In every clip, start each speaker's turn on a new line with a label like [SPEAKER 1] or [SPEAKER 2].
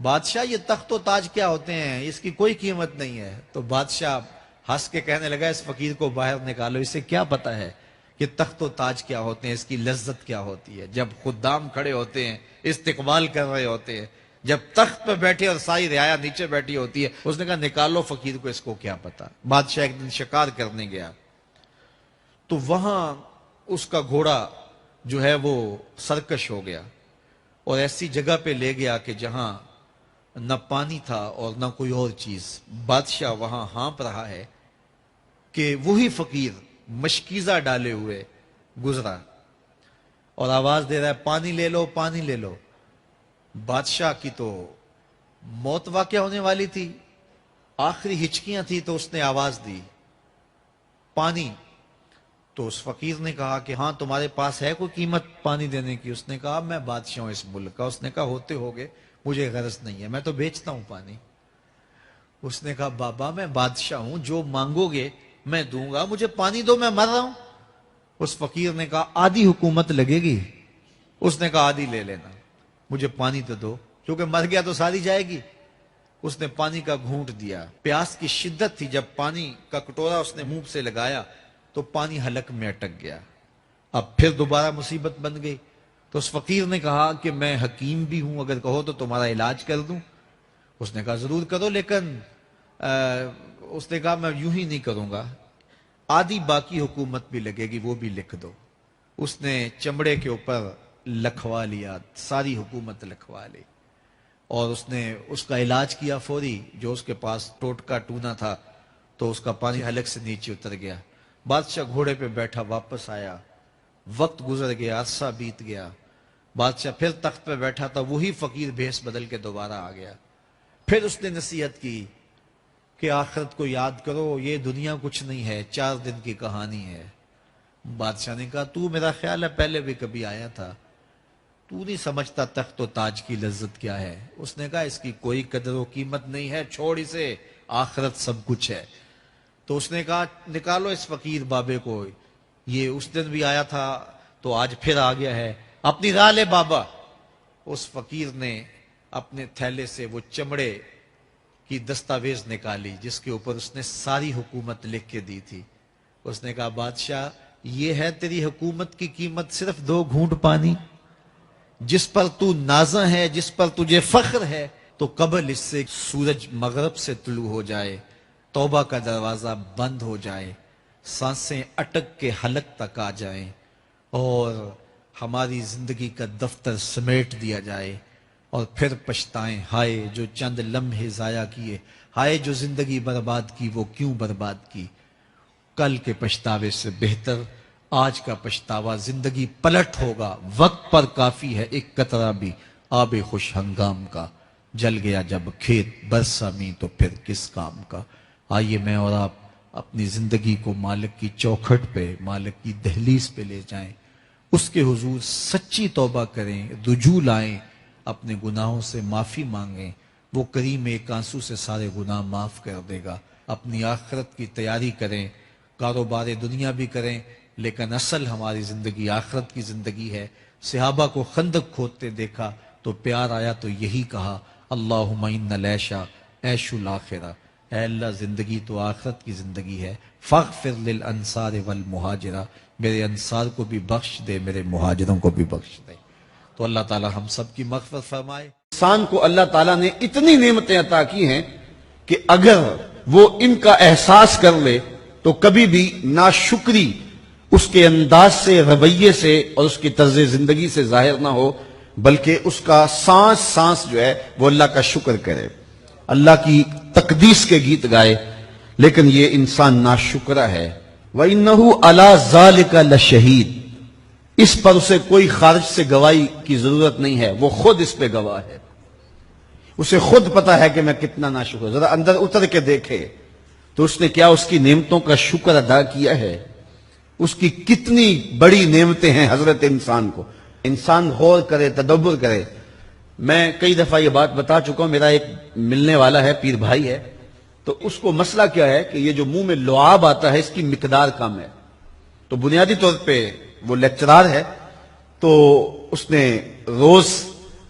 [SPEAKER 1] بادشاہ یہ تخت و تاج کیا ہوتے ہیں، اس کی کوئی قیمت نہیں ہے۔ تو بادشاہ ہنس کے کہنے لگا اس فقیر کو باہر نکالو، اسے کیا پتا ہے کہ تخت و تاج کیا ہوتے ہیں، اس کی لذت کیا ہوتی ہے۔ جب خدام کھڑے ہوتے ہیں، استقبال کر رہے ہوتے ہیں، جب تخت پہ بیٹھے اور ساری رعایا نیچے بیٹھی ہوتی ہے، اس نے کہا نکالو فقیر کو، اس کو کیا پتا۔ بادشاہ ایک دن شکار کرنے گیا تو وہاں اس کا گھوڑا جو ہے وہ سرکش ہو گیا اور ایسی جگہ پہ لے گیا کہ جہاں نہ پانی تھا اور نہ کوئی اور چیز۔ بادشاہ وہاں ہانپ رہا ہے کہ وہی فقیر مشکیزہ ڈالے ہوئے گزرا اور آواز دے رہا ہے پانی لے لو، پانی لے لو۔ بادشاہ کی تو موت واقع ہونے والی تھی، آخری ہچکیاں تھی، تو اس نے آواز دی پانی۔ تو اس فقیر نے کہا کہ ہاں تمہارے پاس ہے کوئی قیمت پانی دینے کی؟ اس نے کہا میں بادشاہ ہوں اس ملک کا۔ اس نے کہا ہوتے ہوگے، مجھے غرض نہیں ہے، میں تو بیچتا ہوں پانی۔ اس نے کہا بابا میں بادشاہ ہوں، جو مانگو گے میں دوں گا، مجھے پانی دو، میں مر رہا ہوں۔ اس فقیر نے کہا آدھی حکومت لگے گی۔ اس نے کہا آدھی لے لینا، مجھے پانی تو دو، کیونکہ مر گیا تو ساری جائے گی۔ اس نے پانی کا گھونٹ دیا، پیاس کی شدت تھی، جب پانی کا کٹورا اس نے منہ سے لگایا تو پانی حلق میں اٹک گیا۔ اب پھر دوبارہ مصیبت بن گئی۔ تو اس فقیر نے کہا کہ میں حکیم بھی ہوں، اگر کہو تو تمہارا علاج کر دوں۔ اس نے کہا ضرور کرو، لیکن اس نے کہا میں یوں ہی نہیں کروں گا، آدھی باقی حکومت بھی لگے گی، وہ بھی لکھ دو۔ اس نے چمڑے کے اوپر لکھوا لیا، ساری حکومت لکھوا لی، اور اس نے اس کا علاج کیا فوری۔ جو اس کے پاس ٹوٹکا ٹونا تھا تو اس کا پانی حلق سے نیچے اتر گیا۔ بادشاہ گھوڑے پہ بیٹھا واپس آیا، وقت گزر گیا، عرصہ بیت گیا۔ بادشاہ پھر تخت پہ بیٹھا تھا، وہی فقیر بھیس بدل کے دوبارہ آ گیا۔ پھر اس نے نصیحت کی کہ آخرت کو یاد کرو، یہ دنیا کچھ نہیں ہے، 4 دن کی کہانی ہے۔ بادشاہ نے کہا تو میرا خیال ہے پہلے بھی کبھی آیا تھا، تو نہیں سمجھتا تخت و تاج کی لذت کیا ہے۔ اس نے کہا اس کی کوئی قدر و قیمت نہیں ہے، چھوڑ اسے، آخرت سب کچھ ہے۔ تو اس نے کہا نکالو اس فقیر بابے کو، یہ اس دن بھی آیا تھا تو آج پھر آ گیا ہے، اپنی راہ لے بابا۔ اس فقیر نے اپنے تھیلے سے وہ چمڑے کی دستاویز نکالی جس کے اوپر اس نے ساری حکومت لکھ کے دی تھی۔ اس نے کہا بادشاہ یہ ہے تیری حکومت کی قیمت، صرف 2 گھونٹ پانی، جس پر تو نازاں ہے، جس پر تجھے فخر ہے، تو قبل اس سے سورج مغرب سے طلوع ہو جائے، توبہ کا دروازہ بند ہو جائے، سانسیں اٹک کے حلق تک آ جائیں، اور ہماری زندگی کا دفتر سمیٹ دیا جائے، اور پھر پچھتائیں ہائے جو چند لمحے ضائع کیے، ہائے جو زندگی برباد کی وہ کیوں برباد کی۔ کل کے پچھتاوے سے بہتر آج کا پچھتاوا، زندگی پلٹ ہوگا، وقت پر کافی ہے ایک قطرہ بھی آب خوش ہنگام کا، جل گیا جب کھیت برسا می تو پھر کس کام کا۔ آئیے میں اور آپ اپنی زندگی کو مالک کی چوکھٹ پہ، مالک کی دہلیز پہ لے جائیں، اس کے حضور سچی توبہ کریں، رجوع لائیں، اپنے گناہوں سے معافی مانگیں، وہ کریم ایک آنسو سے سارے گناہ معاف کر دے گا۔ اپنی آخرت کی تیاری کریں، کاروبار دنیا بھی کریں، لیکن اصل ہماری زندگی آخرت کی زندگی ہے۔ صحابہ کو خندق کھودتے دیکھا تو پیار آیا تو یہی کہا اللہم ان العیش عیش الآخرہ، اے اللہ زندگی تو آخرت کی زندگی ہے، فاغفر للانصار والمہاجرہ، میرے انصار کو بھی بخش دے، میرے مہاجروں کو بھی بخش دے۔ تو اللہ تعالی ہم سب کی مغفرت فرمائے۔
[SPEAKER 2] انسان کو اللہ تعالیٰ نے اتنی نعمتیں عطا کی ہیں کہ اگر وہ ان کا احساس کر لے تو کبھی بھی ناشکری اس کے انداز سے، رویے سے اور اس کی طرز زندگی سے ظاہر نہ ہو، بلکہ اس کا سانس سانس جو ہے وہ اللہ کا شکر کرے، اللہ کی تقدیس کے گیت گائے۔ لیکن یہ انسان ناشکرہ ہے۔ وَإِنَّهُ عَلَى ذَلِكَ لَشَهِيدٌ، اس پر اسے کوئی خارج سے گواہی کی ضرورت نہیں ہے، وہ خود اس پہ گواہ ہے، اسے خود پتا ہے کہ میں کتنا ناشکر۔ ذرا اندر اتر کے دیکھے تو اس نے کیا اس کی نعمتوں کا شکر ادا کیا ہے، اس کی کتنی بڑی نعمتیں ہیں حضرت انسان کو۔ انسان غور کرے، تدبر کرے۔ میں کئی دفعہ یہ بات بتا چکا ہوں، میرا ایک ملنے والا ہے، پیر بھائی ہے، تو اس کو مسئلہ کیا ہے کہ یہ جو منہ میں لعاب آتا ہے اس کی مقدار کم ہے۔ تو بنیادی طور پہ وہ لیکچرار ہے، تو اس نے روز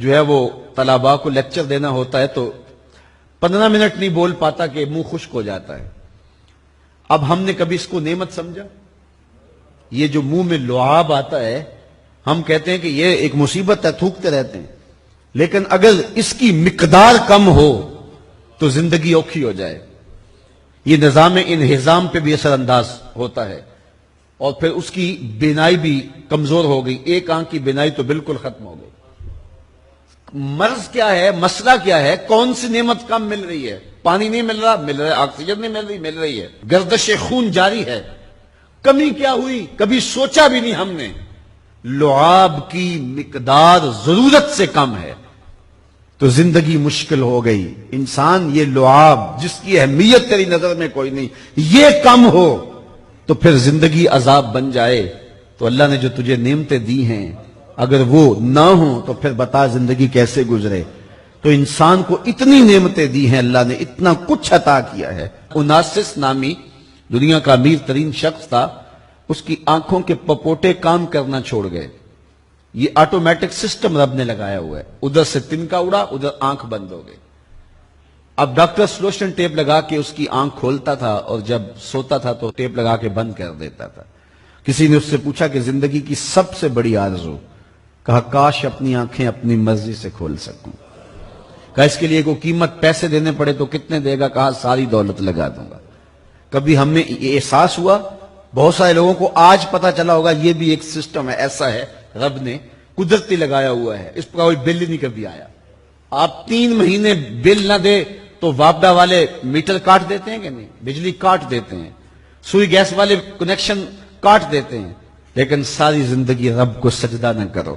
[SPEAKER 2] جو ہے وہ طلباء کو لیکچر دینا ہوتا ہے تو 15 منٹ نہیں بول پاتا کہ منہ خشک ہو جاتا ہے. اب ہم نے کبھی اس کو نعمت سمجھا؟ یہ جو منہ میں لعاب آتا ہے ہم کہتے ہیں کہ یہ ایک مصیبت ہے, تھوکتے رہتے ہیں, لیکن اگر اس کی مقدار کم ہو تو زندگی اوکھی ہو جائے. یہ نظام انہضام پہ بھی اثر انداز ہوتا ہے, اور پھر اس کی بینائی بھی کمزور ہو گئی, ایک آنکھ کی بینائی تو بالکل ختم ہو گئی. مرض کیا ہے, مسئلہ کیا ہے, کون سی نعمت کم مل رہی ہے؟ پانی نہیں مل رہا, مل رہا ہے. آکسیجن نہیں مل رہی ہے. گردش خون جاری ہے. کمی کیا ہوئی؟ کبھی سوچا بھی نہیں ہم نے. لعاب کی مقدار ضرورت سے کم ہے تو زندگی مشکل ہو گئی. انسان یہ لعاب جس کی اہمیت تیری نظر میں کوئی نہیں, یہ کم ہو تو پھر زندگی عذاب بن جائے. تو اللہ نے جو تجھے نعمتیں دی ہیں اگر وہ نہ ہوں تو پھر بتا زندگی کیسے گزرے. تو انسان کو اتنی نعمتیں دی ہیں اللہ نے, اتنا کچھ عطا کیا ہے. اوناسس نامی دنیا کا امیر ترین شخص تھا, اس کی آنکھوں کے پپوٹے کام کرنا چھوڑ گئے. یہ آٹومیٹک سسٹم رب نے لگایا ہوا ہے, ادھر سے تنکا اڑا, ادھر آنکھ بند ہو گئی. اب ڈاکٹر سلوشن ٹیپ لگا کے اس کی آنکھ کھولتا تھا اور جب سوتا تھا تو ٹیپ لگا کے بند کر دیتا تھا. کسی نے اس سے پوچھا کہ زندگی کی سب سے بڑی آرزو, کہا کاش اپنی آنکھیں اپنی مرضی سے کھول سکوں. کہا اس کے لیے کوئی قیمت پیسے دینے پڑے تو کتنے دے گا؟ کہا ساری دولت لگا دوں گا. کبھی ہمیں یہ احساس ہوا؟ بہت سارے لوگوں کو آج پتا چلا ہوگا یہ بھی ایک سسٹم ہے, ایسا ہے رب نے قدرتی لگایا ہوا ہے, اس پر کوئی بل ہی نہیں کبھی آیا. آپ 3 مہینے بل نہ دے تو وابڈا والے میٹر کاٹ دیتے ہیں کہ نہیں, بجلی کاٹ دیتے ہیں, سوئی گیس والے کنیکشن کاٹ دیتے ہیں, لیکن ساری زندگی رب کو سجدہ نہ کرو.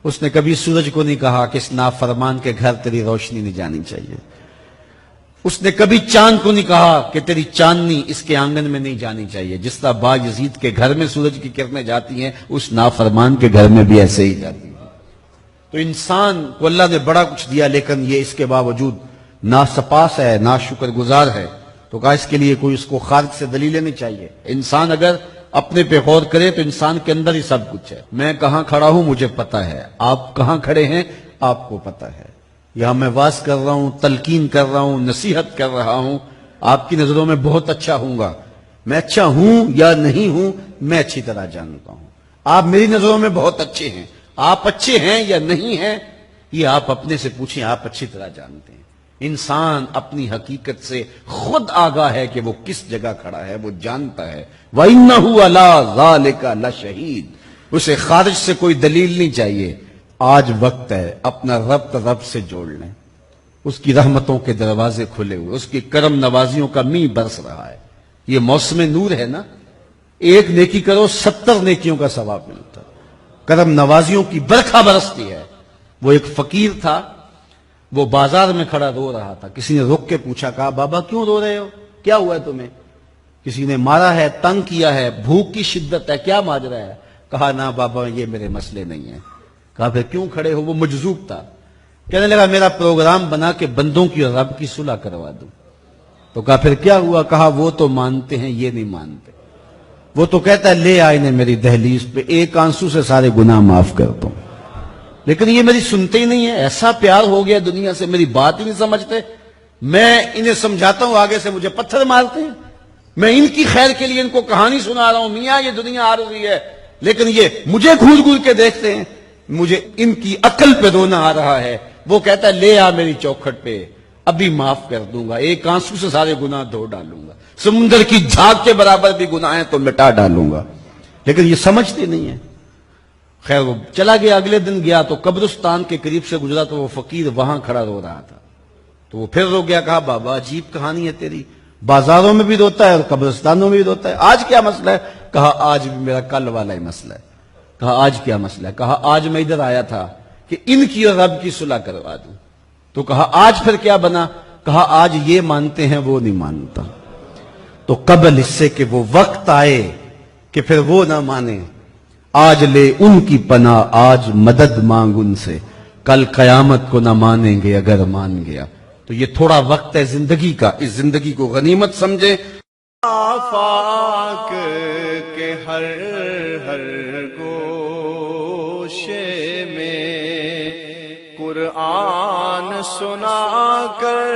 [SPEAKER 2] اس نے کبھی سورج کو نہیں کہا کہ اس نافرمان کے گھر تیری روشنی نہیں جانی چاہیے. اس نے کبھی چاند کو نہیں کہا کہ تیری چاندنی اس کے آنگن میں نہیں جانی چاہیے. جس طرح با یزید کے گھر میں سورج کی کرنیں جاتی ہیں, اس نافرمان کے گھر میں بھی ایسے ہی جاتی ہیں. تو انسان کو اللہ نے بڑا کچھ دیا, لیکن یہ اس کے باوجود ناسپاس ہے, ناشکر گزار ہے. تو کہا اس کے لیے کوئی اس کو خارج سے دلیل لینی چاہیے. انسان اگر اپنے پہ غور کرے تو انسان کے اندر ہی سب کچھ ہے. میں کہاں کھڑا ہوں مجھے پتا ہے, آپ کہاں کھڑے ہیں آپ کو پتا ہے. یہاں میں واز کر رہا ہوں, تلقین کر رہا ہوں, نصیحت کر رہا ہوں, آپ کی نظروں میں بہت اچھا ہوں گا. میں اچھا ہوں یا نہیں ہوں میں اچھی طرح جانتا ہوں. آپ میری نظروں میں بہت اچھے ہیں, آپ اچھے ہیں یا نہیں ہیں یہ آپ اپنے سے پوچھیں, آپ اچھی طرح جانتے ہیں. انسان اپنی حقیقت سے خود آگاہ ہے کہ وہ کس جگہ کھڑا ہے, وہ جانتا ہے. وَإِنَّهُ عَلَىٰ ذَلِكَ لَشَهِيدٌ. اسے خارج سے کوئی دلیل نہیں چاہیے. آج وقت ہے اپنا رب سے جوڑ لیں. اس کی رحمتوں کے دروازے کھلے ہوئے, اس کی کرم نوازیوں کا می برس رہا ہے. یہ موسم نور ہے نا, ایک نیکی کرو 70 نیکیوں کا ثواب ملتا. کرم نوازیوں کی برکھا برستی ہے. وہ ایک فقیر تھا, وہ بازار میں کھڑا رو رہا تھا. کسی نے رک کے پوچھا, کہا بابا کیوں رو رہے ہو, کیا ہوا ہے تمہیں؟ کسی نے مارا ہے, تنگ کیا ہے, بھوک کی شدت ہے, کیا ماجرا ہے؟ کہا نہ بابا یہ میرے مسئلے نہیں ہیں. کہا پھر کیوں کھڑے ہو؟ وہ مجذوب تھا. کہنے لگا میرا پروگرام بنا کہ بندوں کی اور رب کی صلح کروا دوں. تو کہا پھر کیا ہوا؟ کہا وہ تو مانتے ہیں یہ نہیں مانتے. وہ تو کہتا ہے لے آئے نے میری دہلیز پہ, ایک آنسو سے سارے گناہ معاف کر دوں, لیکن یہ میری سنتے ہی نہیں ہے. ایسا پیار ہو گیا دنیا سے, میری بات ہی نہیں سمجھتے. میں انہیں سمجھاتا ہوں, آگے سے مجھے پتھر مارتے ہیں. میں ان کی خیر کے لیے ان کو کہانی سنا رہا ہوں, میاں یہ دنیا عارضی ہے, لیکن یہ مجھے گھور گھور کے دیکھتے ہیں. مجھے ان کی عقل پہ رونا آ رہا ہے. وہ کہتا ہے لے آ میری چوکھٹ پہ, ابھی معاف کر دوں گا, ایک آنسو سے سارے گناہ دھو ڈالوں گا, سمندر کی جھاگ کے برابر بھی گناہ ہیں تو مٹا ڈالوں گا. لیکن یہ سمجھتے نہیں ہیں. خیر وہ چلا گیا. اگلے دن گیا تو قبرستان کے قریب سے گزرا تو وہ فقیر وہاں کھڑا رو رہا تھا. تو وہ پھر رو گیا. کہا بابا عجیب کہانی ہے تیری, بازاروں میں بھی روتا ہے اور قبرستانوں میں بھی روتا ہے, آج کیا مسئلہ ہے؟ کہا آج بھی میرا کل والا ہی مسئلہ ہے. کہا آج کیا مسئلہ ہے؟ کہا آج میں ادھر آیا تھا کہ ان کی اور رب کی صلح کروا دوں. تو کہا آج پھر کیا بنا؟ کہا آج یہ مانتے ہیں وہ نہیں مانتا. تو قبل اس سے کہ وہ وقت آئے کہ پھر وہ نہ مانے, آج لے ان کی پناہ, آج مدد مانگ ان سے, کل قیامت کو نہ مانیں گے اگر مان گیا. تو یہ تھوڑا وقت ہے زندگی کا, اس زندگی کو غنیمت سمجھے.
[SPEAKER 3] آفاق کے ہر ہر گوشے میں قرآن سنا کر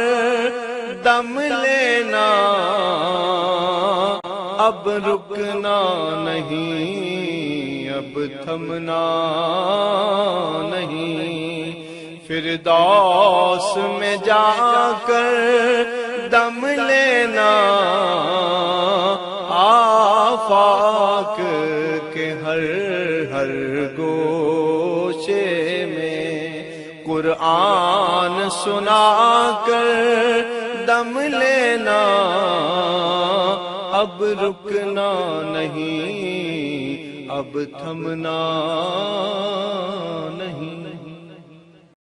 [SPEAKER 3] دم لینا، اب رکنا نہیں، اب تھمنا نہیں، فردوس میں جا کر دم لینا، آفاق کے ہر ہر گوشے میں قرآن سنا کر دم لینا، اب رکنا نہیں، اب تھمنا نہیں۔